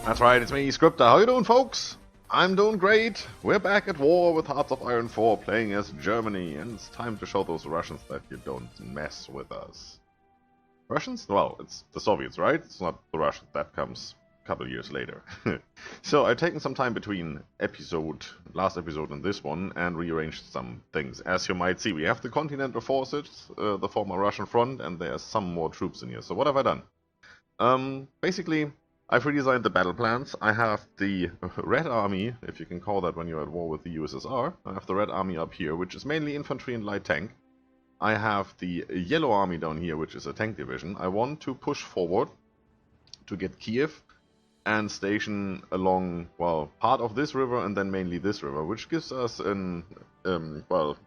That's right, it's me, Scryptar. How you doing, folks? I'm doing great. We're back at war with Hearts of Iron 4, playing as Germany, and it's time to show those Russians that you don't mess with us. Russians? Well, it's the Soviets, right? It's not the Russians. That comes a couple years later. So I've taken some time between last episode and this one, and rearranged some things. As you might see, we have the Continental Forces, the former Russian front, and there's some more troops in here. So what have I done? Basically, I've redesigned the battle plans. I have the Red Army, if you can call that when you're at war with the USSR. I have the Red Army up here, which is mainly infantry and light tank. I have the Yellow Army down here, which is a tank division. I want to push forward to get Kiev and station along, well, part of this river and then mainly this river, which gives us an, well,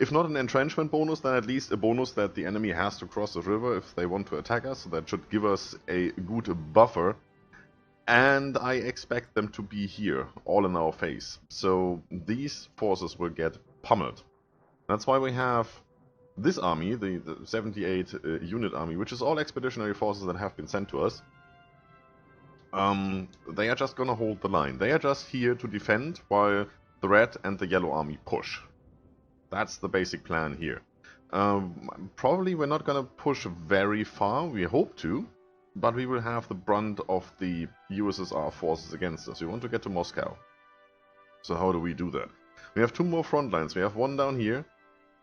if not an entrenchment bonus, then at least a bonus that the enemy has to cross the river if they want to attack us. So that should give us a good buffer. And I expect them to be here, all in our face. So these forces will get pummeled. That's why we have this army, the 78 unit army, which is all expeditionary forces that have been sent to us. They are just gonna hold the line. They are just here to defend while the red and the yellow army push. That's the basic plan here. Probably we're not gonna push very far, we hope to. But we will have the brunt of the USSR forces against us. We want to get to Moscow. So how do we do that? We have two more front lines. We have one down here,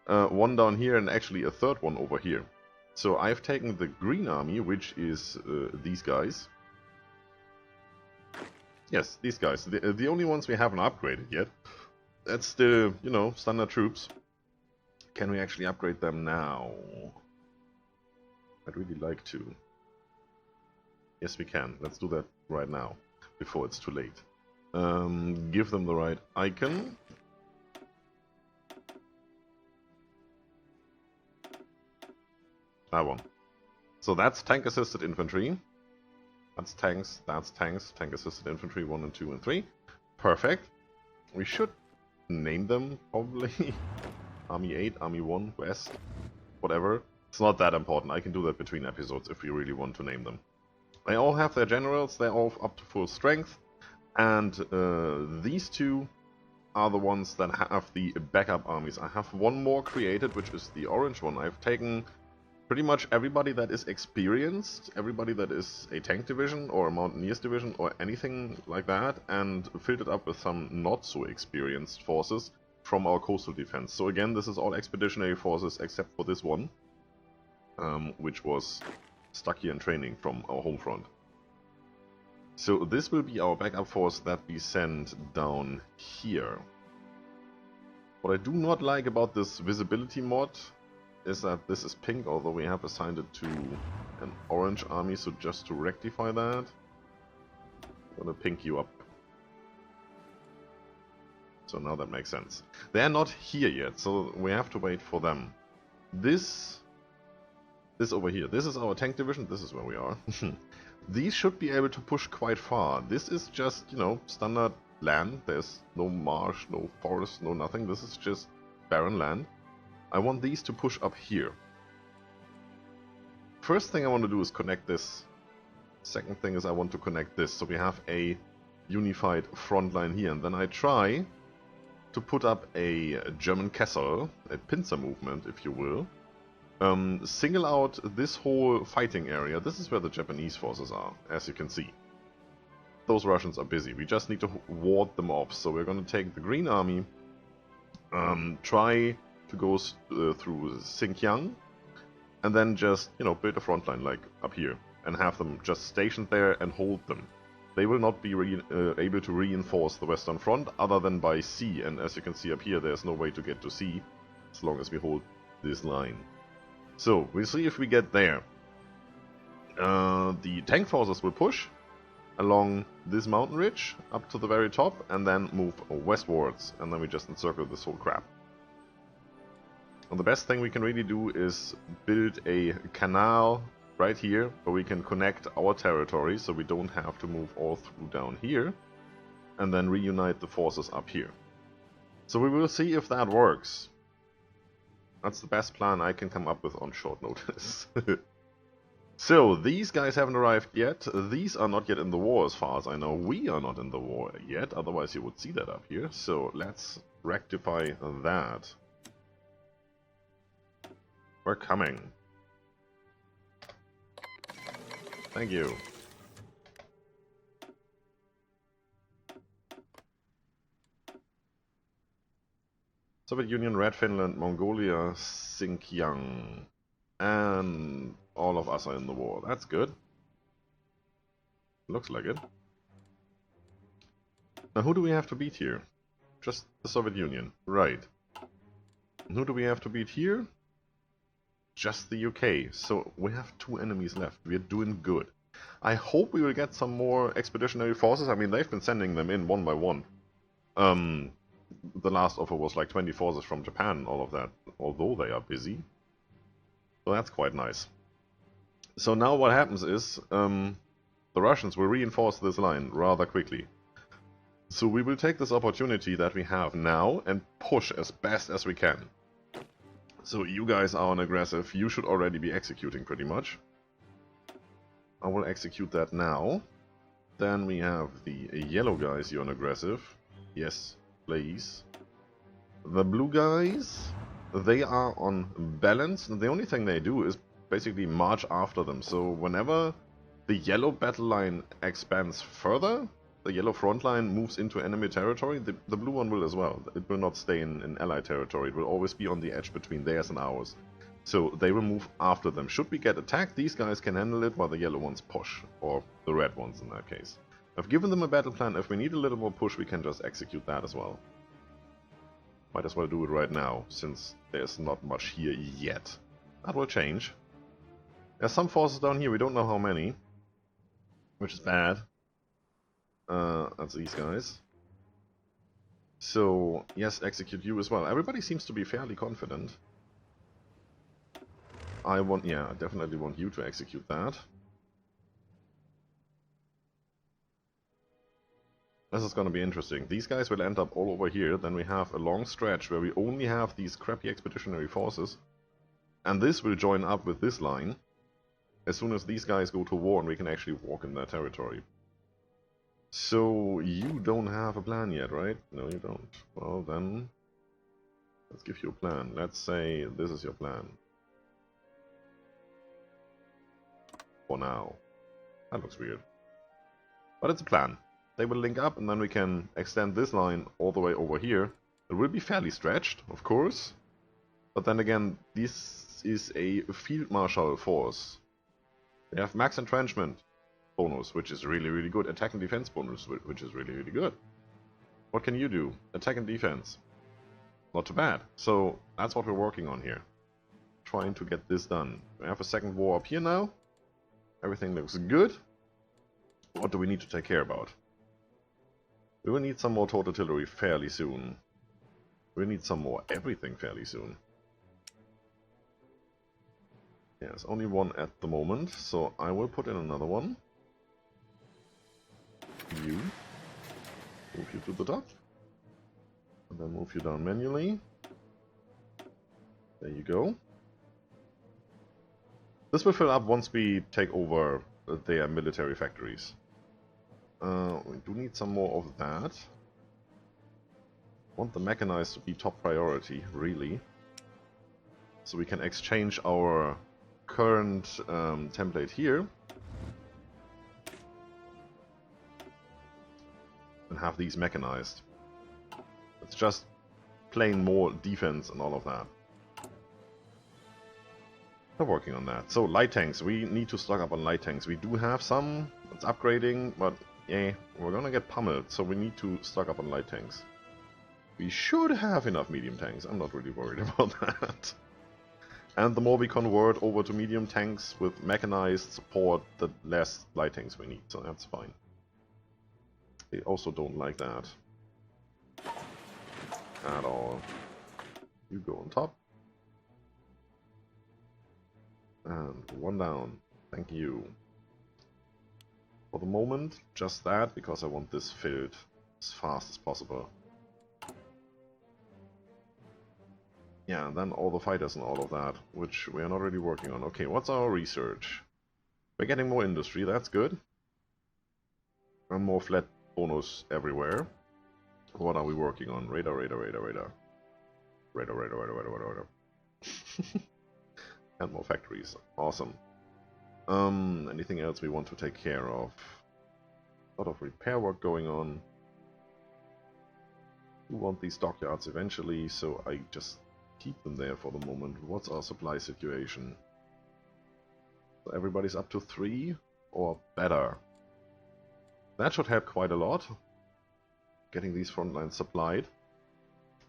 and actually a third one over here. So I've taken the Green Army, which is these guys. Yes, these guys. The only ones we haven't upgraded yet. That's the, standard troops. Can we actually upgrade them now? I'd really like to. Yes, we can. Let's do that right now, before it's too late. Give them the right icon. That one. So that's tank-assisted infantry. That's tanks, tank-assisted infantry 1 and 2 and 3. Perfect. We should name them, probably. Army 8, Army 1, West, whatever. It's not that important. I can do that between episodes if we really want to name them. They all have their generals, they're all up to full strength, and these two are the ones that have the backup armies. I have one more created, which is the orange one. I've taken pretty much everybody that is experienced, everybody that is a tank division or a mountaineers division or anything like that, and filled it up with some not so experienced forces from our coastal defense. So again, this is all expeditionary forces except for this one, which was stuck here in training from our home front. So this will be our backup force that we send down here. What I do not like about this visibility mod is that this is pink, although we have assigned it to an orange army, so just to rectify that, I'm gonna pink you up. So now that makes sense. They're not here yet, so we have to wait for them. This over here, this is our tank division, this is where we are. These should be able to push quite far. This is just, standard land. There's no marsh, no forest, no nothing. This is just barren land. I want these to push up here. First thing I want to do is connect this. Second thing is I want to connect this, so we have a unified front line here. And then I try to put up a German castle, a pincer movement, if you will. Single out this whole fighting area. This is where the Japanese forces are, as you can see. Those Russians are busy. We just need to ward them off. So we're going to take the Green Army, try to go through Xinjiang, and then just, build a front line like up here, and have them just stationed there and hold them. They will not be able to reinforce the Western Front other than by sea, and as you can see up here, there's no way to get to sea as long as we hold this line. So, we'll see if we get there. The tank forces will push along this mountain ridge up to the very top and then move westwards, and then we just encircle this whole crap. And the best thing we can really do is build a canal right here where we can connect our territory so we don't have to move all through down here, and then reunite the forces up here. So we will see if that works. That's the best plan I can come up with on short notice. So, these guys haven't arrived yet. These are not yet in the war as far as I know. We are not in the war yet, otherwise you would see that up here. So, let's rectify that. We're coming. Thank you. Soviet Union, Red Finland, Mongolia, Xinjiang. And all of us are in the war. That's good. Looks like it. Now who do we have to beat here? Just the Soviet Union. Right. And who do we have to beat here? Just the UK. So we have 2 enemies left. We're doing good. I hope we will get some more expeditionary forces. I mean, they've been sending them in one by one. The last offer was like 20 forces from Japan, all of that, although they are busy. So that's quite nice. So now what happens is, the Russians will reinforce this line rather quickly. So we will take this opportunity that we have now and push as best as we can. So you guys are on aggressive, you should already be executing pretty much. I will execute that now. Then we have the yellow guys, you're on aggressive. Yes, please. The blue guys, they are on balance. The only thing they do is basically march after them. So whenever the yellow battle line expands further, the yellow front line moves into enemy territory, the blue one will as well. It will not stay in allied territory. It will always be on the edge between theirs and ours. So they will move after them. Should we get attacked, these guys can handle it while the yellow ones push. Or the red ones in that case. I've given them a battle plan. If we need a little more push, we can just execute that as well. Might as well do it right now, since there's not much here yet. That will change. There's some forces down here, we don't know how many. Which is bad. That's these guys. So, yes, execute you as well. Everybody seems to be fairly confident. I definitely want you to execute that. This is going to be interesting. These guys will end up all over here. Then we have a long stretch where we only have these crappy expeditionary forces. And this will join up with this line as soon as these guys go to war and we can actually walk in their territory. So you don't have a plan yet, right? No, you don't. Well then, let's give you a plan. Let's say this is your plan. For now. That looks weird. But it's a plan. They will link up and then we can extend this line all the way over here. It will be fairly stretched, of course. But then again, this is a field marshal force. They have max entrenchment bonus, which is really, really good. Attack and defense bonus, which is really, really good. What can you do? Attack and defense. Not too bad. So that's what we're working on here. Trying to get this done. We have a second war up here now. Everything looks good. What do we need to take care about? We will need some more towed artillery fairly soon. We need some more everything fairly soon. Yes, only one at the moment, so I will put in another one. You. Move you to the top. And then move you down manually. There you go. This will fill up once we take over their military factories. We do need some more of that. Want the mechanized to be top priority, really. So we can exchange our current template here. And have these mechanized. It's just plain more defense and all of that. We're working on that. So light tanks, we need to stock up on light tanks. We do have some, it's upgrading, but yeah, we're gonna get pummeled, so we need to stock up on light tanks. We should have enough medium tanks, I'm not really worried about that. And the more we convert over to medium tanks with mechanized support, the less light tanks we need, so that's fine. They also don't like that. At all. You go on top. And one down. Thank you. For the moment, just that, because I want this filled as fast as possible. Yeah, and then all the fighters and all of that, which we are not really working on. Okay, what's our research? We're getting more industry, that's good. And more flat bonus everywhere. What are we working on? Radar. Radar. And more factories. Awesome. Anything else we want to take care of? A lot of repair work going on. We want these dockyards eventually, so I just keep them there for the moment. What's our supply situation? So everybody's up to 3 or better. That should help quite a lot. Getting these front lines supplied.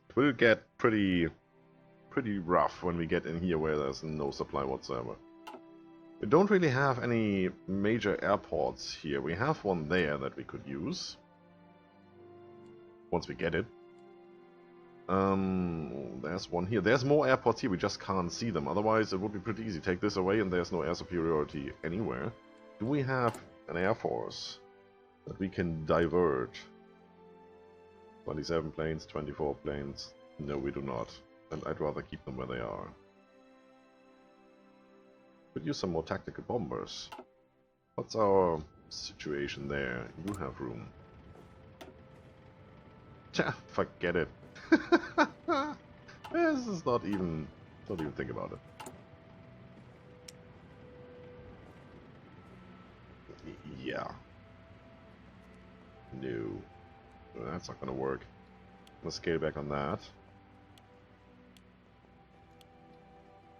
It will get pretty rough when we get in here where there's no supply whatsoever. We don't really have any major airports here. We have one there that we could use. Once we get it. There's one here. There's more airports here, we just can't see them. Otherwise it would be pretty easy. Take this away and there's no air superiority anywhere. Do we have an air force that we can divert? 27 planes, 24 planes. No, we do not. And I'd rather keep them where they are. Could use some more tactical bombers. What's our situation there? You have room. Tja, forget it. This is not even... Don't even think about it. Yeah. No. That's not gonna work. Let's scale back on that.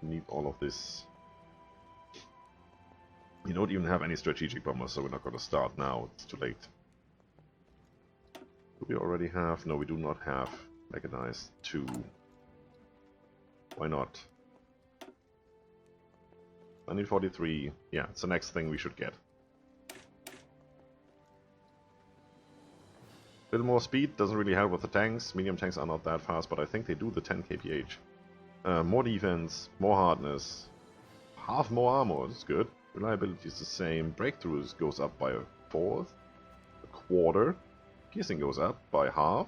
Need all of this. We don't even have any strategic bombers, so we're not gonna start now. It's too late. Do we already have? No, we do not have mechanized 2. Why not? 1943. Yeah, it's the next thing we should get. A little more speed doesn't really help with the tanks. Medium tanks are not that fast, but I think they do the 10 kph. More defense, more hardness, half more armor. That's good. Reliability is the same. Breakthroughs goes up by 1/4, 1/4. Piercing goes up by 1/2.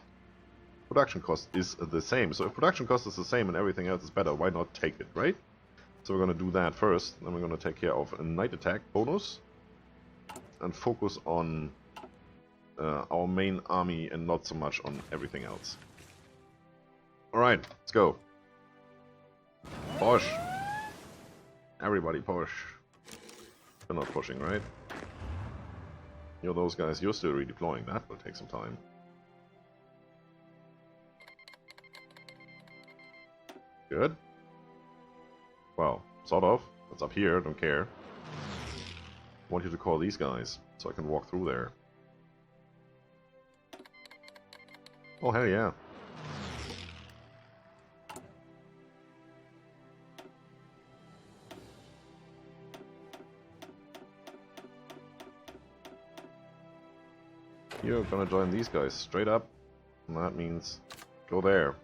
Production cost is the same. So if production cost is the same and everything else is better, why not take it, right? So we're going to do that first. Then we're going to take care of a night attack bonus. And focus on our main army and not so much on everything else. Alright, let's go. Push! Everybody push. They're not pushing, right? You're those guys, you're still redeploying. That will take some time. Good. Well, sort of. It's up here, don't care. I want you to call these guys, so I can walk through there. Oh, hell yeah. You're gonna join these guys straight up, and that means go there.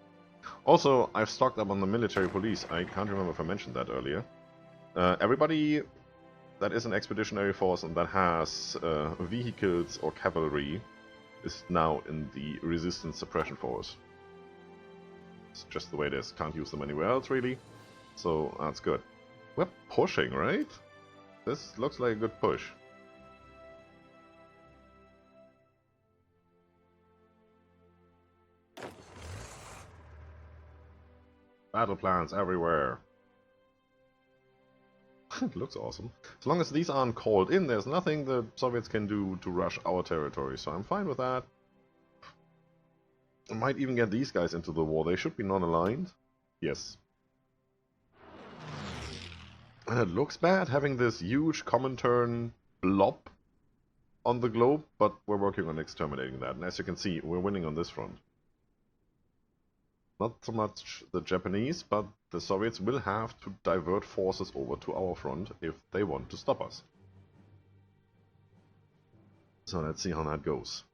Also, I've stocked up on the military police. I can't remember if I mentioned that earlier. Everybody that is an expeditionary force and that has vehicles or cavalry is now in the resistance suppression force. It's just the way it is. Can't use them anywhere else, really. So, that's good. We're pushing, right? This looks like a good push. Battle plans everywhere. It looks awesome. As long as these aren't called in, there's nothing the Soviets can do to rush our territory, so I'm fine with that. I might even get these guys into the war. They should be non-aligned. Yes. And it looks bad having this huge Comintern blob on the globe, but we're working on exterminating that. And as you can see, we're winning on this front. Not so much the Japanese, but the Soviets will have to divert forces over to our front if they want to stop us. So let's see how that goes.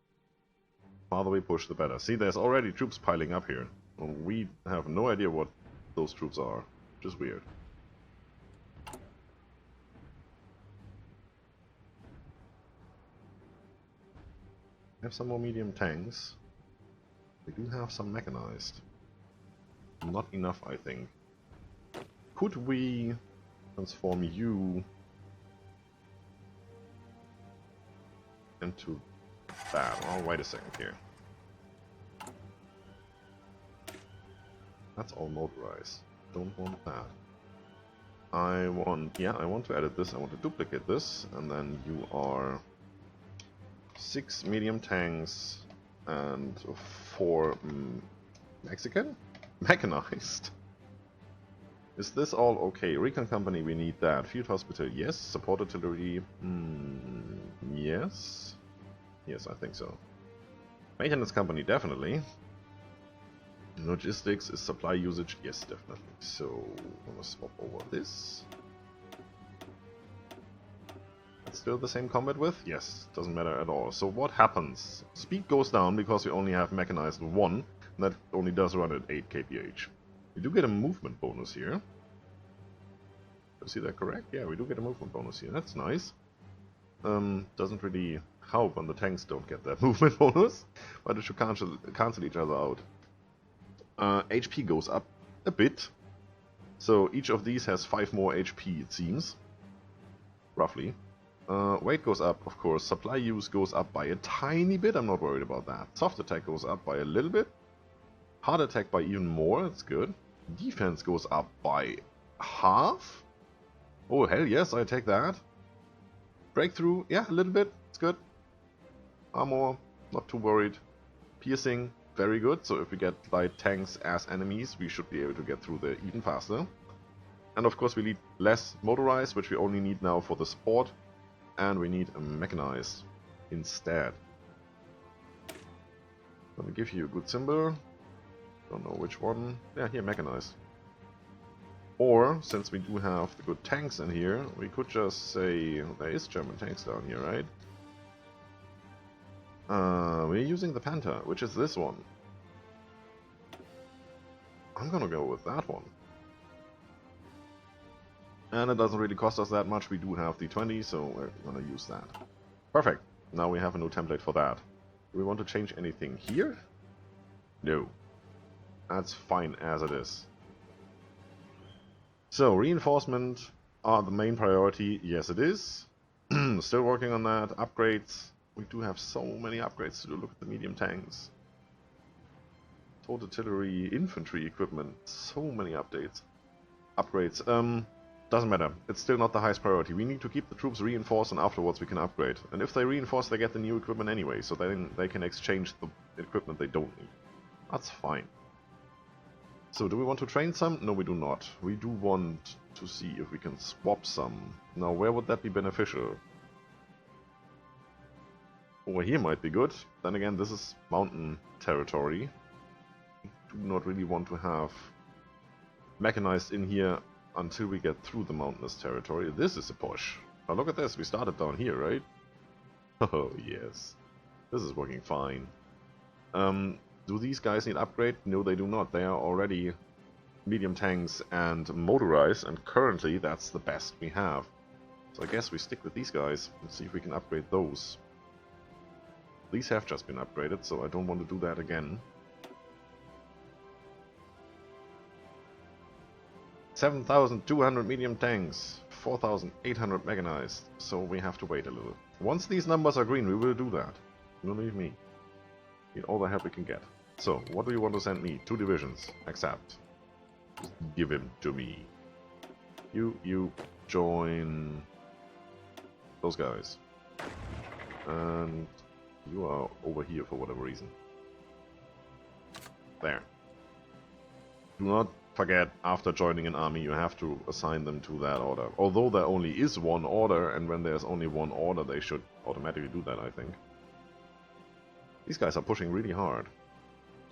The farther we push, the better. See, there's already troops piling up here. We have no idea what those troops are, which is weird. We have some more medium tanks. We do have some mechanized. Not enough, I think. Could we transform you into that. Oh, wait a second here. That's all motorized. Don't want that. I want to edit this. I want to duplicate this, and then you are 6 medium tanks and 4 Mexican? Mechanized. Is this all okay? Recon company, we need that. Field hospital, yes. Support artillery, yes. Yes, I think so. Maintenance company, definitely. Logistics is supply usage, yes, definitely. So, I'm gonna swap over this. It's still the same combat width? Yes, doesn't matter at all. So what happens? Speed goes down because we only have mechanized 1, and that only does run at 8 kph. We do get a movement bonus here. Is that correct? Yeah, we do get a movement bonus here. That's nice. Doesn't really help when the tanks don't get that movement bonus, but it should cancel each other out. HP goes up a bit. So each of these has 5 more HP, it seems. Roughly. Weight goes up, of course. Supply use goes up by a tiny bit. I'm not worried about that. Soft attack goes up by a little bit. Hard attack by even more. That's good. Defense goes up by half. Oh, hell yes, I take that. Breakthrough, yeah, a little bit. It's good. Armor, not too worried. Piercing, very good. So if we get light tanks as enemies, we should be able to get through there even faster. And of course we need less motorized, which we only need now for the support. And we need a mechanized instead. Let me give you a good symbol. Don't know which one. Yeah, here, mechanized. Or, since we do have the good tanks in here, we could just say... There is German tanks down here, right? We're using the Panther, which is this one. I'm gonna go with that one. And it doesn't really cost us that much. We do have the 20, so we're gonna use that. Perfect. Now we have a new template for that. Do we want to change anything here? No. That's fine as it is. So, reinforcement are the main priority. Yes, it is. Still working on that. Upgrades. We do have so many upgrades to do. Look at the medium tanks. Total artillery, infantry equipment. So many updates. Upgrades. Doesn't matter. It's still not the highest priority. We need to keep the troops reinforced, and afterwards we can upgrade. And if they reinforce, they get the new equipment anyway, so then they can exchange the equipment they don't need. That's fine. So, do we want to train some? No, we do not. We do want to see if we can swap some. Now, where would that be beneficial? Over here might be good. Then again, this is mountain territory. We do not really want to have mechanized in here until we get through the mountainous territory. This is a push. Now look at this, we started down here, right? Oh yes. This is working fine. Do these guys need upgrade? No, they do not. They are already medium tanks and motorized, and currently that's the best we have. So I guess we stick with these guys and see if we can upgrade those. These have just been upgraded, so I don't want to do that again. 7,200 medium tanks, 4,800 mechanized, so we have to wait a little. Once these numbers are green, we will do that. Believe me. Need all the help we can get. So, what do you want to send me? 2 divisions. Accept. Just give him to me. You join those guys. And you are over here for whatever reason. There. Do not forget, after joining an army, you have to assign them to that order. Although there only is one order, and when there's only one order, they should automatically do that, I think. These guys are pushing really hard.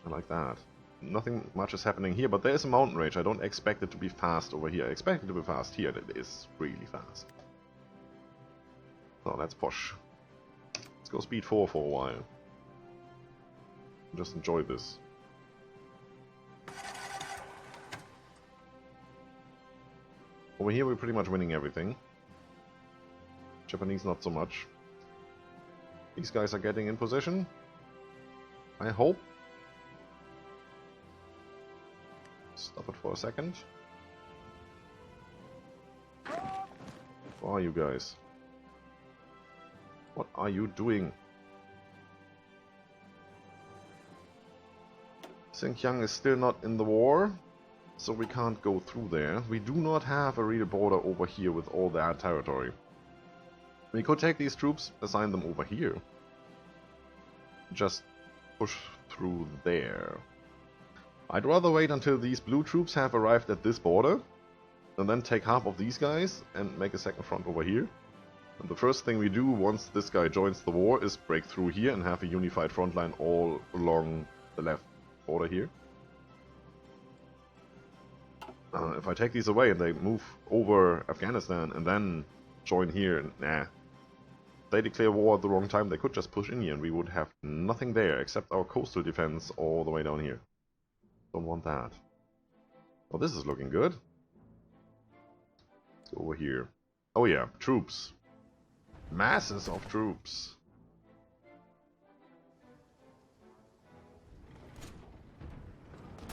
I like that. Nothing much is happening here, but there is a mountain range. I don't expect it to be fast over here. I expect it to be fast here. It is really fast. So let's push. Let's go speed 4 for a while. Just enjoy this. Over here we're pretty much winning everything. Japanese not so much. These guys are getting in position. I hope. Stop it for a second. Where are you guys? What are you doing? Xinjiang is still not in the war, so we can't go through there. We do not have a real border over here with all that territory. We could take these troops, assign them over here. Just push through there. I'd rather wait until these blue troops have arrived at this border, and then take half of these guys and make a second front over here. And the first thing we do once this guy joins the war is break through here and have a unified front line all along the left border here. If I take these away and they move over Afghanistan and then join here, nah. If they declare war at the wrong time, they could just push in here and we would have nothing there except our coastal defense all the way down here. Don't want that. Well, this is looking good. Let's go over here. Oh yeah, troops. Masses of troops.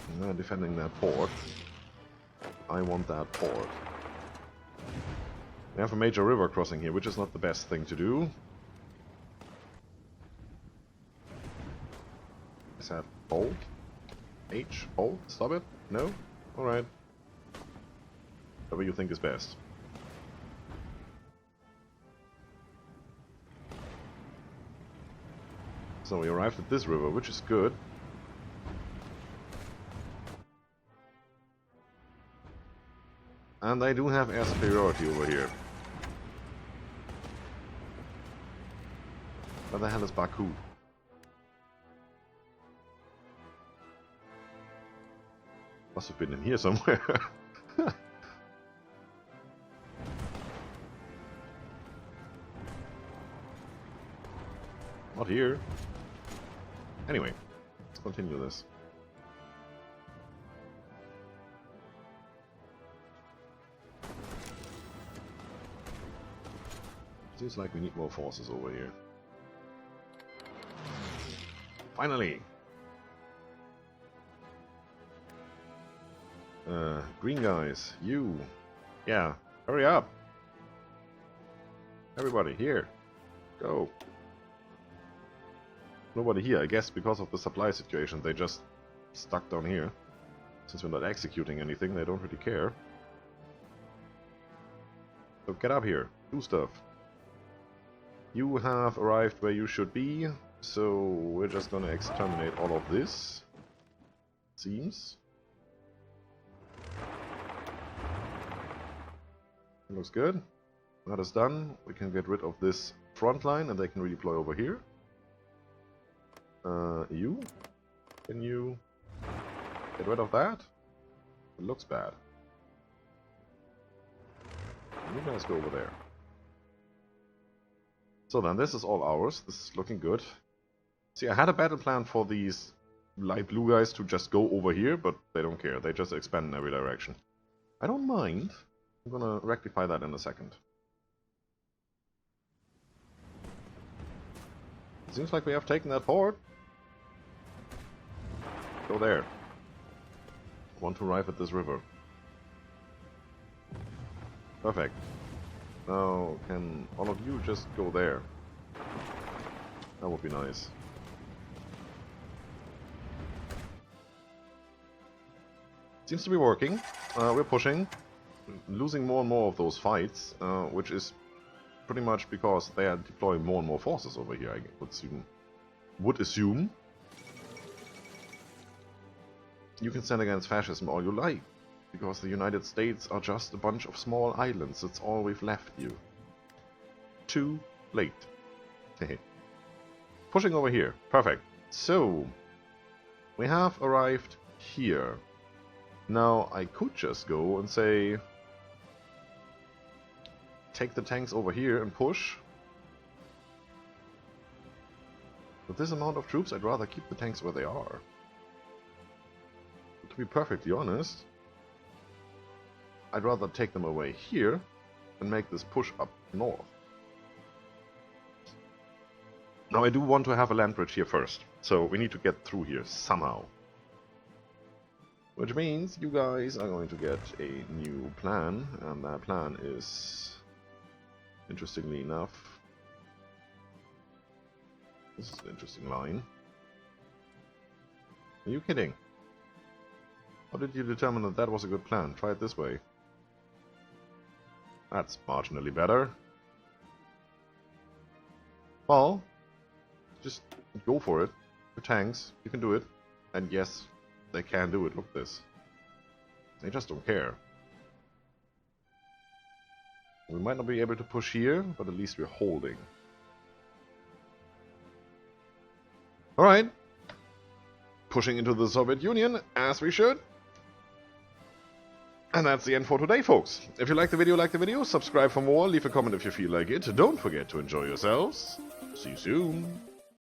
And they're defending that port. I want that port. We have a major river crossing here, which is not the best thing to do. Is that hold? H? Hold? Stop it? No? Alright. Whatever you think is best. So we arrived at this river, which is good. And they do have air superiority over here. Where the hell is Baku? Must have been in here somewhere. Not here. Anyway, let's continue this. Seems like we need more forces over here. Finally! Green guys, you! Yeah, hurry up! Everybody, here! Go! Nobody here, I guess because of the supply situation, they just stuck down here. Since we're not executing anything, they don't really care. So get up here, do stuff. You have arrived where you should be, so we're just gonna exterminate all of this. Seems. Looks good. That is done. We can get rid of this front line and they can redeploy over here. You? Can you get rid of that? It looks bad. You guys go over there. So then, this is all ours. This is looking good. See, I had a battle plan for these light blue guys to just go over here, but they don't care. They just expand in every direction. I don't mind. I'm gonna rectify that in a second. Seems like we have taken that port. Go there. Want to arrive at this river. Perfect. Now, can all of you just go there? That would be nice. Seems to be working. We're pushing. Losing more and more of those fights, which is pretty much because they are deploying more and more forces over here, I would assume. You can stand against fascism all you like, because the United States are just a bunch of small islands. That's all we've left you. Too late. Pushing over here. Perfect. So, we have arrived here. Now, I could just go and say, take the tanks over here and push. With this amount of troops, I'd rather keep the tanks where they are. But to be perfectly honest, I'd rather take them away here and make this push up north. Now I do want to have a land bridge here first, so we need to get through here somehow. Which means you guys are going to get a new plan, and that plan is, interestingly enough, this is an interesting line. Are you kidding? How did you determine that that was a good plan? Try it this way. That's marginally better. Well, just go for it. Your tanks, you can do it. And yes, they can do it. Look at this. They just don't care. We might not be able to push here, but at least we're holding. Alright. Pushing into the Soviet Union, as we should. And that's the end for today, folks. If you like the video, subscribe for more, leave a comment if you feel like it. Don't forget to enjoy yourselves. See you soon.